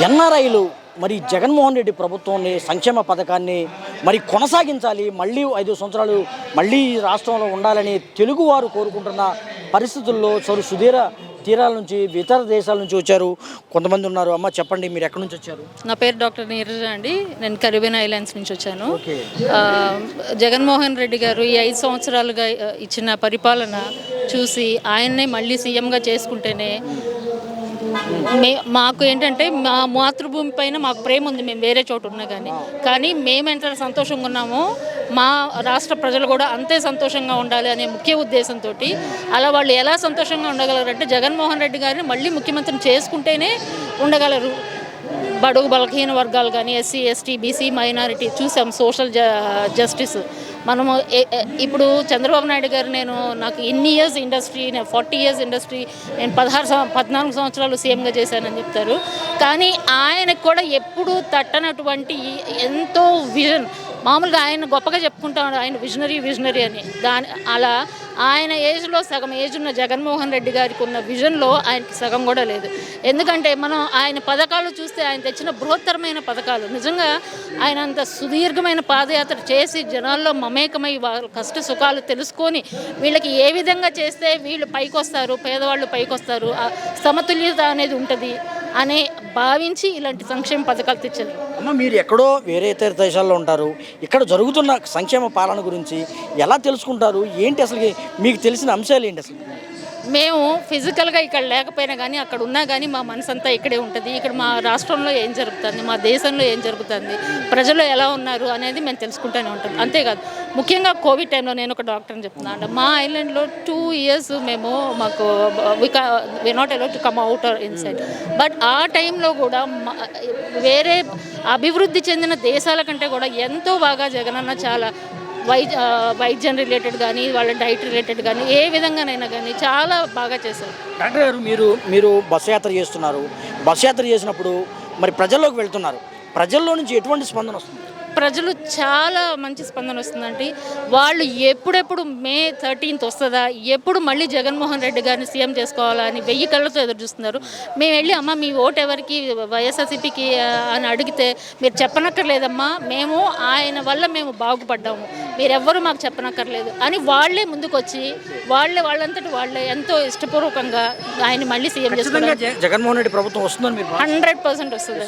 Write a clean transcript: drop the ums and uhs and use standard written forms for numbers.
ఎన్ఆర్ఐలు మరి జగన్మోహన్ రెడ్డి ప్రభుత్వాన్ని సంక్షేమ పథకాన్ని మరి కొనసాగించాలి, మళ్ళీ 5 సంవత్సరాలు మళ్ళీ రాష్ట్రంలో ఉండాలని తెలుగువారు కోరుకుంటున్న పరిస్థితుల్లో సుదీర తీరాల నుంచి ఇతర దేశాల నుంచి వచ్చారు కొంతమంది ఉన్నారు. అమ్మ చెప్పండి, మీరు ఎక్కడి నుంచి వచ్చారు? నా పేరు డాక్టర్ నీరజ అండి. నేను కరీబియన్ ఐలాండ్స్ నుంచి వచ్చాను. జగన్మోహన్ రెడ్డి గారు ఈ 5 సంవత్సరాలుగా ఇచ్చిన పరిపాలన చూసి ఆయన్నే మళ్ళీ సీఎంగా చేసుకుంటేనే మాకు ఏంటంటే మా మాతృభూమి పైన మాకు ప్రేమ ఉంది. మేము వేరే చోటు ఉన్నా కానీ మేము ఎంత సంతోషంగా ఉన్నామో మా రాష్ట్ర ప్రజలు కూడా అంతే సంతోషంగా ఉండాలి అనే ముఖ్య ఉద్దేశంతో అలా వాళ్ళు ఎలా సంతోషంగా ఉండగలరంటే జగన్మోహన్ రెడ్డి గారిని మళ్ళీ ముఖ్యమంత్రిని చేసుకుంటేనే ఉండగలరు. బడుగు బలహీన వర్గాలు కానీ ఎస్సీ ఎస్టీ బీసీ మైనారిటీ చూసాం. సోషల్ జస్టిస్ మనము ఇప్పుడు చంద్రబాబు నాయుడు గారు నాకు ఇన్ని ఇయర్స్ ఇండస్ట్రీ, నేను 40 years ఇండస్ట్రీ, నేను 14 సంవత్సరాలు సీఎంగా చేశానని చెప్తారు. కానీ ఆయనకు కూడా ఎప్పుడూ తట్టనటువంటి ఎంతో విజన్, మామూలుగా ఆయన గొప్పగా చెప్పుకుంటాడు ఆయన విజనరీ అని. అలా ఆయన ఏజ్లో సగం ఏజ్ ఉన్న జగన్మోహన్ రెడ్డి గారికి ఉన్న విజన్లో ఆయనకి సగం కూడా లేదు. ఎందుకంటే మనం ఆయన పథకాలు చూస్తే ఆయన తెచ్చిన బృహత్తరమైన పథకాలు, నిజంగా ఆయన అంత సుదీర్ఘమైన పాదయాత్ర చేసి జనాల్లో మమేకమై వాళ్ళ కష్ట సుఖాలు తెలుసుకొని వీళ్ళకి ఏ విధంగా చేస్తే వీళ్ళు పైకొస్తారు, పేదవాళ్ళు పైకొస్తారు, సమతుల్యత అనేది ఉంటుంది అనే భావించి ఇలాంటి సంక్షేమ పథకాలు తెచ్చారు. అమ్మ, మీరు ఎక్కడో వేరే ఇతర దేశాల్లో ఉంటారు, ఇక్కడ జరుగుతున్న సంక్షేమ పాలన గురించి ఎలా తెలుసుకుంటారు? ఏంటి అసలు మీకు తెలిసిన అంశాలు ఏంటి? అసలు మేము ఫిజికల్గా ఇక్కడ లేకపోయినా కానీ అక్కడ ఉన్నా కానీ మా మనసు అంతా ఇక్కడే ఉంటుంది. ఇక్కడ మా రాష్ట్రంలో ఏం జరుగుతుంది, మా దేశంలో ఏం జరుగుతుంది, ప్రజలు ఎలా ఉన్నారు అనేది మేము తెలుసుకుంటూనే ఉంటాం. అంతేకాదు, ముఖ్యంగా కోవిడ్ టైంలో నేను ఒక డాక్టర్ని చెప్తున్నాను. మా ఐలాండ్లో 2 years మాకు we not allowed to come out or inside. But ఆ టైంలో కూడా వేరే అభివృద్ధి చెందిన దేశాల కంటే కూడా ఎంతో బాగా జగనన్న చాలా వైద్యం రిలేటెడ్ కానీ వాళ్ళ డైట్ రిలేటెడ్ కానీ ఏ విధంగానైనా కానీ చాలా బాగా చేశారు. డాక్టర్ గారు, మీరు బస్సు యాత్ర చేస్తున్నారు. బస్సు యాత్ర చేసినప్పుడు మరి ప్రజల్లోకి వెళ్తున్నారు, ప్రజల్లో నుంచి ఎటువంటి స్పందన వస్తుంది? ప్రజలు చాలా మంచి స్పందన వస్తుందండి. వాళ్ళు ఎప్పుడెప్పుడు May 13th వస్తుందా, ఎప్పుడు మళ్ళీ జగన్మోహన్ రెడ్డి గారిని సీఎం చేసుకోవాలా అని 1000 కళ్ళతో ఎదురు చూస్తున్నారు. మేము వెళ్ళి అమ్మ మీ ఓటు ఎవరికి, వైఎస్ఆర్సీపీకి అని అడిగితే మీరు చెప్పనక్కర్లేదమ్మా, మేము ఆయన వల్ల మేము బాగుపడ్డాము, మీరెవ్వరూ మాకు చెప్పనక్కర్లేదు అని వాళ్ళే ముందుకొచ్చి వాళ్ళంతటి వాళ్ళే ఎంతో ఇష్టపూర్వకంగా ఆయన మళ్ళీ సీఎం చేసుకోవాలి. జగన్మోహన్ రెడ్డి ప్రభుత్వం వస్తుందని 100% వస్తుంది.